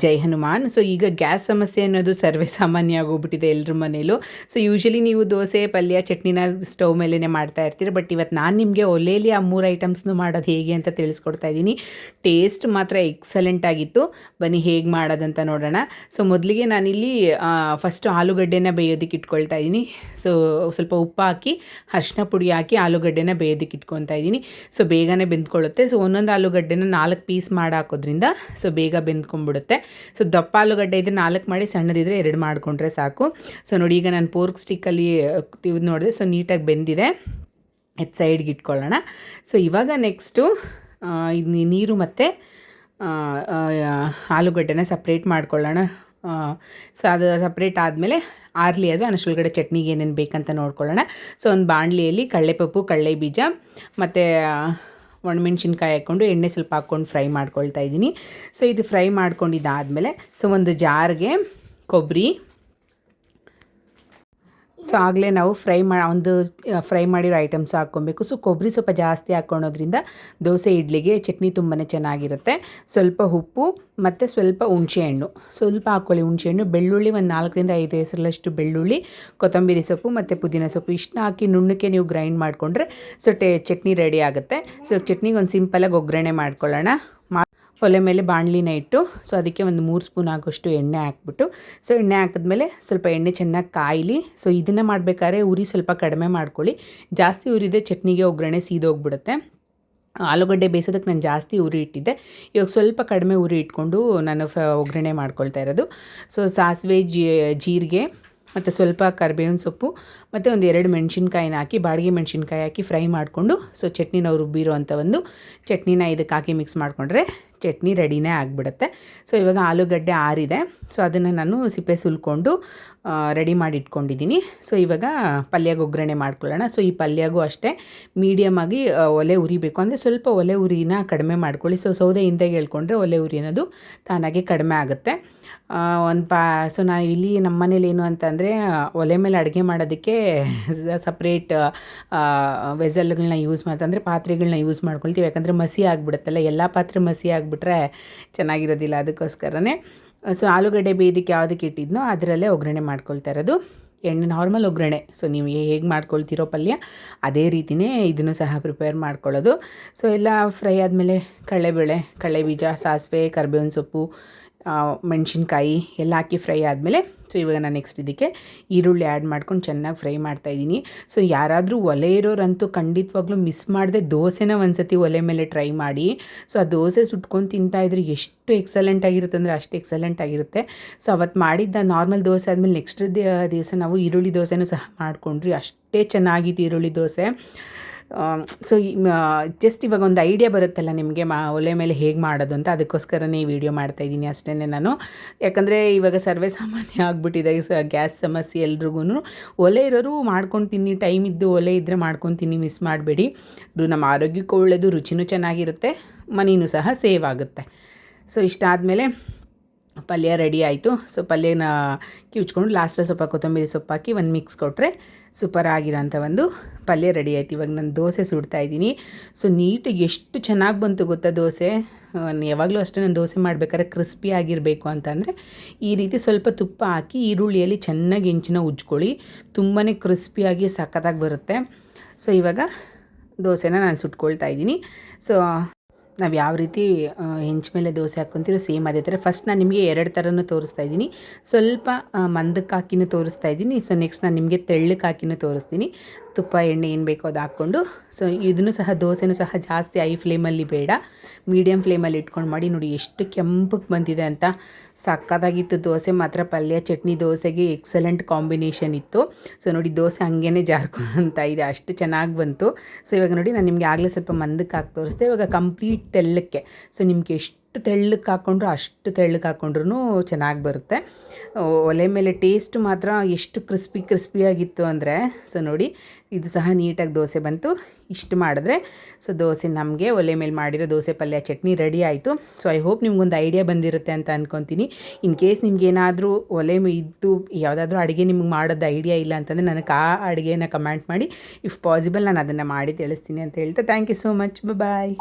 ಜೈ Hanuman. So ಈಗ gas ಸಮಸ್ಯೆ ಅನ್ನೋದು ಸರ್ವೇ ಸಾಮಾನ್ಯ ಆಗೋಗ್ಬಿಟ್ಟಿದೆ ಎಲ್ಲರ ಮನೇಲೂ. ಸೊ ಯೂಶ್ವಲಿ ನೀವು ದೋಸೆ ಪಲ್ಯ ಚಟ್ನಿನ ಸ್ಟವ್ ಮೇಲೇ ಮಾಡ್ತಾ ಇರ್ತೀರ. ಬಟ್ ಇವತ್ತು ನಾನು ನಿಮಗೆ ಒಲೆಯಲ್ಲಿ ಆ 3 ಐಟಮ್ಸ್ನು ಮಾಡೋದು ಹೇಗೆ ಅಂತ ತಿಳಿಸ್ಕೊಡ್ತಾ ಇದ್ದೀನಿ. ಟೇಸ್ಟ್ ಮಾತ್ರ ಎಕ್ಸಲೆಂಟ್ ಆಗಿತ್ತು. ಬನ್ನಿ ಹೇಗೆ ಮಾಡೋದಂತ ನೋಡೋಣ. ಸೊ ಮೊದಲಿಗೆ ನಾನಿಲ್ಲಿ ಫಸ್ಟು ಆಲೂಗಡ್ಡೆನ ಬೇಯೋದಕ್ಕೆ ಇಟ್ಕೊಳ್ತಾ ಇದ್ದೀನಿ. ಸೊ ಸ್ವಲ್ಪ ಉಪ್ಪು ಹಾಕಿ ಅರಿಶಿನ ಪುಡಿ ಹಾಕಿ ಆಲೂಗಡ್ಡೆನ ಬೇಯೋದಕ್ಕೆ ಇಟ್ಕೊತಾ ಇದ್ದೀನಿ. ಸೊ ಬೇಗನೆ ಬೆಂದ್ಕೊಳ್ಳುತ್ತೆ. ಸೊ ಒಂದೊಂದು ಆಲೂಗಡ್ಡೆನ 4 ಪೀಸ್ ಮಾಡಿ ಹಾಕೋದ್ರಿಂದ ಸೊ ಬೇಗ ಬೆಂದ್ಕೊಂಡ್ಬಿಡುತ್ತೆ. ಸೊ ದಪ್ಪ ಆಲೂಗಡ್ಡೆ ಇದ್ದರೆ 4 ಮಾಡಿ, ಸಣ್ಣದಿದ್ರೆ 2 ಮಾಡಿಕೊಂಡ್ರೆ ಸಾಕು. ಸೊ ನೋಡಿ, ಈಗ ನಾನು ಪೋರ್ಕ್ ಸ್ಟಿಕ್ಕಲ್ಲಿ ತಿವಿದು ನೋಡಿದೆ. ಸೊ ನೀಟಾಗಿ ಬೆಂದಿದೆ. ಇದು ಸೈಡ್ಗೆ ಇಟ್ಕೊಳ್ಳೋಣ. ಸೊ ಇವಾಗ ನೆಕ್ಸ್ಟು ಇದು ನೀರು ಮತ್ತು ಆಲೂಗಡ್ಡೆನ ಸಪ್ರೇಟ್ ಮಾಡ್ಕೊಳ್ಳೋಣ. ಸೊ ಅದು ಸಪ್ರೇಟ್ ಆದಮೇಲೆ ಆರಲಿ ಅದು ಅನ್ನಷ್ಟೊಳಗಡೆ ಚಟ್ನಿಗೆ ಏನೇನು ಬೇಕಂತ ನೋಡ್ಕೊಳ್ಳೋಣ. ಸೊ ಒಂದು ಬಾಣಲಿಯಲ್ಲಿ ಕಡಲೆಪಪ್ಪು, ಕಡಲೆ ಬೀಜ ಮತ್ತು ಒಣಮೆಣ್ಸಿನ್ಕಾಯಿ ಹಾಕ್ಕೊಂಡು ಎಣ್ಣೆ ಸ್ವಲ್ಪ ಹಾಕ್ಕೊಂಡು ಫ್ರೈ ಮಾಡ್ಕೊಳ್ತಾ ಇದ್ದೀನಿ. ಸೊ ಇದು ಫ್ರೈ ಮಾಡ್ಕೊಂಡಿದ್ದಾದಮೇಲೆ ಸೊ ಒಂದು ಜಾರ್ಗೆ ಕೊಬ್ಬರಿ, ಸೊ ಆಗಲೇ ನಾವು ಫ್ರೈ ಮಾಡಿರೋ ಐಟಮ್ಸ್ ಹಾಕ್ಕೊಬೇಕು. ಸೊ ಕೊಬ್ಬರಿ ಸ್ವಲ್ಪ ಜಾಸ್ತಿ ಹಾಕ್ಕೊಳೋದ್ರಿಂದ ದೋಸೆ ಇಡ್ಲಿಗೆ ಚಟ್ನಿ ತುಂಬಾ ಚೆನ್ನಾಗಿರುತ್ತೆ. ಸ್ವಲ್ಪ ಉಪ್ಪು ಮತ್ತು ಸ್ವಲ್ಪ ಹುಣಸೆಹಣ್ಣು ಸ್ವಲ್ಪ ಹಾಕ್ಕೊಳ್ಳಿ. ಹುಣಸೆಹಣ್ಣು, ಬೆಳ್ಳುಳ್ಳಿ ಒಂದು 4ರಿಂದ 5 ಹೆಸರಷ್ಟು ಬೆಳ್ಳುಳ್ಳಿ, ಕೊತ್ತಂಬರಿ ಸೊಪ್ಪು ಮತ್ತು ಪುದೀನ ಸೊಪ್ಪು ಇಷ್ಟನ್ನ ಹಾಕಿ ನುಣ್ಣಕ್ಕೆ ನೀವು ಗ್ರೈಂಡ್ ಮಾಡಿಕೊಂಡ್ರೆ ಸೊ ಚಟ್ನಿ ರೆಡಿ ಆಗುತ್ತೆ. ಸೊ ಚಟ್ನಿಗೆ ಒಂದು ಸಿಂಪಲಾಗಿ ಒಗ್ಗರಣೆ ಮಾಡ್ಕೊಳ್ಳೋಣ. ಒಲೆ ಮೇಲೆ ಬಾಣಲಿನ ಇಟ್ಟು ಸೊ ಅದಕ್ಕೆ ಒಂದು 3 ಸ್ಪೂನ್ ಆಗೋಷ್ಟು ಎಣ್ಣೆ ಹಾಕ್ಬಿಟ್ಟು, ಸೊ ಎಣ್ಣೆ ಹಾಕಿದ್ಮೇಲೆ ಸ್ವಲ್ಪ ಎಣ್ಣೆ ಚೆನ್ನಾಗಿ ಕಾಯಲಿ. ಸೊ ಇದನ್ನು ಮಾಡಬೇಕಾದ್ರೆ ಉರಿ ಸ್ವಲ್ಪ ಕಡಿಮೆ ಮಾಡ್ಕೊಳ್ಳಿ. ಜಾಸ್ತಿ ಉರಿದೆ ಚಟ್ನಿಗೆ ಒಗ್ಗರಣೆ ಸೀದೋಗ್ಬಿಡುತ್ತೆ. ಆಲೂಗಡ್ಡೆ ಬೇಯಿಸೋದಕ್ಕೆ ನಾನು ಜಾಸ್ತಿ ಉರಿ ಇಟ್ಟಿದ್ದೆ. ಇವಾಗ ಸ್ವಲ್ಪ ಕಡಿಮೆ ಉರಿ ಇಟ್ಕೊಂಡು ನಾನು ಒಗ್ಗರಣೆ ಮಾಡ್ಕೊಳ್ತಾ ಇರೋದು. ಸೊ ಸಾಸಿವೆ, ಜೀರಿಗೆ ಮತ್ತು ಸ್ವಲ್ಪ ಕರಿಬೇವಿನ ಸೊಪ್ಪು ಮತ್ತು ಒಂದು 2 ಮೆಣಸಿನ್ಕಾಯಿನ ಹಾಕಿ, ಬಾಡಿಗೆ ಮೆಣಸಿನ್ಕಾಯಿ ಹಾಕಿ ಫ್ರೈ ಮಾಡಿಕೊಂಡು ಸೊ ಚಟ್ನಿ ನಾವು ರುಬ್ಬಿರೋ ಅಂಥ ಒಂದು ಚಟ್ನಿನ ಇದಕ್ಕೆ ಹಾಕಿ ಮಿಕ್ಸ್ ಮಾಡಿಕೊಂಡ್ರೆ ಚಟ್ನಿ ರೆಡಿನೇ ಆಗಿಬಿಡುತ್ತೆ. ಸೊ ಇವಾಗ ಆಲೂಗಡ್ಡೆ ಆರಿದೆ. ಸೊ ಅದನ್ನು ನಾನು ಸಿಪ್ಪೆ ಸುಲ್ಕೊಂಡು ರೆಡಿ ಮಾಡಿ ಇಟ್ಕೊಂಡಿದ್ದೀನಿ. ಸೊ ಇವಾಗ ಪಲ್ಯಗೆ ಒಗ್ಗರಣೆ ಮಾಡ್ಕೊಳ್ಳೋಣ. ಸೊ ಈ ಪಲ್ಯಗೂ ಅಷ್ಟೇ ಮೀಡಿಯಮಾಗಿ ಒಲೆ ಉರಿಬೇಕು. ಅಂದರೆ ಸ್ವಲ್ಪ ಒಲೆ ಉರಿನ ಕಡಿಮೆ ಮಾಡ್ಕೊಳ್ಳಿ. ಸೊ ಸೌದೆಯಿಂದ ಹೇಳ್ಕೊಂಡ್ರೆ ಒಲೆ ಉರಿ ಅನ್ನೋದು ತಾನಾಗೆ ಕಡಿಮೆ ಆಗುತ್ತೆ. ಸೊ ನಾನು ಇಲ್ಲಿ ನಮ್ಮ ಮನೇಲಿ ಏನು ಅಂತಂದರೆ ಒಲೆ ಮೇಲೆ ಅಡುಗೆ ಮಾಡೋದಕ್ಕೆ ಸಪ್ರೇಟ್ ವೆಸಲ್ಗಳನ್ನ ಯೂಸ್ ಅಂದರೆ ಪಾತ್ರೆಗಳನ್ನ ಯೂಸ್ ಮಾಡ್ಕೊಳ್ತೀವಿ. ಯಾಕಂದರೆ ಮಸಿ ಆಗಿಬಿಡುತ್ತಲ್ಲ, ಎಲ್ಲ ಪಾತ್ರೆ ಮಸಿ ಆಗಿಬಿಟ್ರೆ ಚೆನ್ನಾಗಿರೋದಿಲ್ಲ. ಅದಕ್ಕೋಸ್ಕರನೇ ಸೊ ಆಲೂಗಡ್ಡೆ ಬೇಯೋದಕ್ಕೆ ಯಾವುದಕ್ಕೆ ಇಟ್ಟಿದ್ನೋ ಅದರಲ್ಲೇ ಒಗ್ಗರಣೆ ಮಾಡ್ಕೊಳ್ತಾ ಇರೋದು. ಎಣ್ಣೆ ನಾರ್ಮಲ್ ಒಗ್ಗರಣೆ. ಸೊ ನೀವು ಹೇಗೆ ಮಾಡ್ಕೊಳ್ತಿರೋ ಪಲ್ಯ ಅದೇ ರೀತಿಯೇ ಇದನ್ನು ಸಹ ಪ್ರಿಪೇರ್ ಮಾಡ್ಕೊಳ್ಳೋದು. ಸೊ ಎಲ್ಲ ಫ್ರೈ ಆದಮೇಲೆ ಕಡಲೆಬೇಳೆ, ಕಡಲೆ ಬೀಜ, ಸಾಸಿವೆ, ಕರಿಬೇವಿನ ಸೊಪ್ಪು, ಮೆಣಸಿನ್ಕಾಯಿ ಎಲ್ಲ ಹಾಕಿ ಫ್ರೈ ಆದಮೇಲೆ ಸೊ ಇವಾಗ ನಾನು ನೆಕ್ಸ್ಟ್ ಇದಕ್ಕೆ ಈರುಳ್ಳಿ ಆ್ಯಡ್ ಮಾಡ್ಕೊಂಡು ಚೆನ್ನಾಗಿ ಫ್ರೈ ಮಾಡ್ತಾಯಿದ್ದೀನಿ. ಸೊ ಯಾರಾದರೂ ಒಲೆ ಇರೋರಂತೂ ಖಂಡಿತವಾಗ್ಲೂ ಮಿಸ್ ಮಾಡದೆ ದೋಸೆನ ಒಂದ್ಸತಿ ಒಲೆ ಮೇಲೆ ಟ್ರೈ ಮಾಡಿ. ಸೊ ಆ ದೋಸೆ ಸುಟ್ಕೊಂಡು ತಿಂತಾಯಿದ್ರೆ ಎಷ್ಟು ಎಕ್ಸಲೆಂಟ್ ಆಗಿರುತ್ತೆ ಅಂದರೆ ಅಷ್ಟು ಎಕ್ಸಲೆಂಟ್ ಆಗಿರುತ್ತೆ. ಸೊ ಅವತ್ತು ಮಾಡಿದ್ದ ನಾರ್ಮಲ್ ದೋಸೆ ಆದಮೇಲೆ ನೆಕ್ಸ್ಟ್ ದಿವಸ ನಾವು ಈರುಳ್ಳಿ ದೋಸೆನೂ ಸಹ ಮಾಡಿಕೊಂಡ್ರಿ. ಅಷ್ಟೇ ಚೆನ್ನಾಗಿತ್ತು ಈರುಳ್ಳಿ ದೋಸೆ. ಸೊ ಜಸ್ಟ್ ಇವಾಗ ಒಂದು ಐಡಿಯಾ ಬರುತ್ತಲ್ಲ ನಿಮಗೆ ಒಲೆ ಮೇಲೆ ಹೇಗೆ ಮಾಡೋದು ಅಂತ, ಅದಕ್ಕೋಸ್ಕರನೇ ಈ ವಿಡಿಯೋ ಮಾಡ್ತಾಯಿದ್ದೀನಿ ಅಷ್ಟೇ ನಾನು. ಯಾಕಂದರೆ ಇವಾಗ ಸರ್ವೇ ಸಾಮಾನ್ಯ ಆಗಿಬಿಟ್ಟಿದೆ ಗ್ಯಾಸ್ ಸಮಸ್ಯೆ ಎಲ್ರಿಗೂ. ಒಲೆ ಇರೋರು ಮಾಡ್ಕೊಂಡು ತಿನ್ನಿ, ಟೈಮ್ ಇದ್ದು ಒಲೆ ಇದ್ದರೆ ಮಾಡ್ಕೊಂಡು ತಿನ್ನಿ, ಮಿಸ್ ಮಾಡಬೇಡಿ. ಇದು ನಮ್ಮ ಆರೋಗ್ಯಕ್ಕೂ ಒಳ್ಳೆಯದು, ರುಚಿನೂ ಚೆನ್ನಾಗಿರುತ್ತೆ, ಮನಿನೂ ಸಹ ಸೇವ್ ಆಗುತ್ತೆ. ಸೊ ಇಷ್ಟಾದಮೇಲೆ ಪಲ್ಯ ರೆಡಿ ಆಯಿತು. ಸೊ ಪಲ್ಯನ ಕಿವುಚ್ಕೊಂಡು ಲಾಸ್ಟಲ್ಲಿ ಸ್ವಲ್ಪ ಕೊತ್ತಂಬರಿ ಸೊಪ್ಪು ಹಾಕಿ ಒಂದು ಮಿಕ್ಸ್ ಕೊಟ್ಟರೆ ಸೂಪರ್ ಆಗಿರೋಂಥ ಒಂದು ಪಲ್ಯ ರೆಡಿ ಆಯಿತು. ಇವಾಗ ನಾನು ದೋಸೆ ಸುಡ್ತಾಯಿದ್ದೀನಿ. ಸೊ ನೀಟಾಗಿ ಎಷ್ಟು ಚೆನ್ನಾಗಿ ಬಂತು ಗೊತ್ತಾ ದೋಸೆ. ಯಾವಾಗಲೂ ಅಷ್ಟೇ ನಾನು ದೋಸೆ ಮಾಡಬೇಕಾದ್ರೆ ಕ್ರಿಸ್ಪಿ ಆಗಿರಬೇಕು ಅಂತಂದರೆ ಈ ರೀತಿ ಸ್ವಲ್ಪ ತುಪ್ಪ ಹಾಕಿ ಈರುಳ್ಳಿಯಲ್ಲಿ ಚೆನ್ನಾಗಿ ಹೆಂಚನ್ನ ಉಜ್ಕೊಳ್ಳಿ. ತುಂಬಾ ಕ್ರಿಸ್ಪಿಯಾಗಿ ಸಖತ್ತಾಗಿ ಬರುತ್ತೆ. ಸೊ ಇವಾಗ ದೋಸೆನ ನಾನು ಸುಟ್ಕೊಳ್ತಾ ಇದ್ದೀನಿ. ಸೊ ನಾವು ಯಾವ ರೀತಿ ಹೆಂಚು ಮೇಲೆ ದೋಸೆ ಹಾಕ್ಕೊತೀರೋ ಸೇಮ್ ಅದೇ ಥರ. ಫಸ್ಟ್ ನಾನು ನಿಮಗೆ 2 ಥರನೂ ತೋರಿಸ್ತಾ ಇದ್ದೀನಿ. ಸ್ವಲ್ಪ ಮಂದಕ್ಕೆ ಹಾಕಿನೂ ತೋರಿಸ್ತಾ ಇದ್ದೀನಿ. ಸೊ ನೆಕ್ಸ್ಟ್ ನಾನು ನಿಮಗೆ ತೆಳ್ಳಕ್ಕೆ ಹಾಕಿನೂ ತೋರಿಸ್ತೀನಿ. ತುಪ್ಪ ಎಣ್ಣೆ ಏನು ಬೇಕೋ ಅದು ಹಾಕ್ಕೊಂಡು ಸೊ ಇದನ್ನು ಸಹ ದೋಸೆನೂ ಸಹ ಜಾಸ್ತಿ ಹೈ ಫ್ಲೇಮಲ್ಲಿ ಬೇಡ, ಮೀಡಿಯಮ್ ಫ್ಲೇಮಲ್ಲಿ ಇಟ್ಕೊಂಡು ಮಾಡಿ. ನೋಡಿ ಎಷ್ಟು ಕೆಂಪಗೆ ಬಂದಿದೆ ಅಂತ. ಸಕ್ಕತ್ತಾಗಿತ್ತು ದೋಸೆ ಮಾತ್ರ. ಪಲ್ಯ ಚಟ್ನಿ ದೋಸೆಗೆ ಎಕ್ಸಲೆಂಟ್ ಕಾಂಬಿನೇಷನ್ ಇತ್ತು. ಸೊ ನೋಡಿ ದೋಸೆ ಹಂಗೇ ಜಾರ್ಕೊಂತ ಇದೆ, ಅಷ್ಟು ಚೆನ್ನಾಗಿ ಬಂತು. ಸೊ ಇವಾಗ ನೋಡಿ ನಾನು ನಿಮಗೆ ಆಗಲೇ ಸ್ವಲ್ಪ ಮಂದಕ್ಕೆ ಹಾಕಿ ತೋರಿಸ್ದೆ. ಇವಾಗ ಕಂಪ್ಲೀಟ್ ತೆಳ್ಳಕ್ಕೆ. ಸೊ ನಿಮಗೆ ಎಷ್ಟು ತೆಳ್ಳಕ್ಕೆ ಹಾಕ್ಕೊಂಡ್ರು ಅಷ್ಟು ತೆಳ್ಳಕ್ಕೆ ಹಾಕ್ಕೊಂಡ್ರೂ ಚೆನ್ನಾಗಿ ಬರುತ್ತೆ. ಒಲೆ ಮೇಲೆ ಟೇಸ್ಟ್ ಮಾತ್ರ ಎಷ್ಟು ಕ್ರಿಸ್ಪಿಯಾಗಿತ್ತು ಅಂದರೆ. ಸೊ ನೋಡಿ ಇದು ಸಹ ನೀಟಾಗಿ ದೋಸೆ ಬಂತು. ಇಷ್ಟು ಮಾಡಿದ್ರೆ ಸೊ ದೋಸೆ ನಮಗೆ ಒಲೆ ಮೇಲೆ ಮಾಡಿರೋ ದೋಸೆ ಪಲ್ಯ ಚಟ್ನಿ ರೆಡಿ ಆಯಿತು. ಸೊ ಐ ಹೋಪ್ ನಿಮ್ಗೊಂದು ಐಡಿಯಾ ಬಂದಿರುತ್ತೆ ಅಂತ ಅಂದ್ಕೊತೀನಿ. ಇನ್ ಕೇಸ್ ನಿಮ್ಗೇನಾದರೂ ಒಲೆ ಇದ್ದು ಯಾವುದಾದ್ರೂ ಅಡುಗೆ ನಿಮ್ಗೆ ಮಾಡೋದು ಐಡಿಯಾ ಇಲ್ಲ ಅಂತಂದರೆ ನನಗೆ ಆ ಅಡುಗೆನ ಕಮೆಂಟ್ ಮಾಡಿ. ಇಫ್ ಪಾಸಿಬಲ್ ನಾನು ಅದನ್ನು ಮಾಡಿ ತಿಳಿಸ್ತೀನಿ ಅಂತ ಹೇಳ್ತಾ thank you so much. Bye.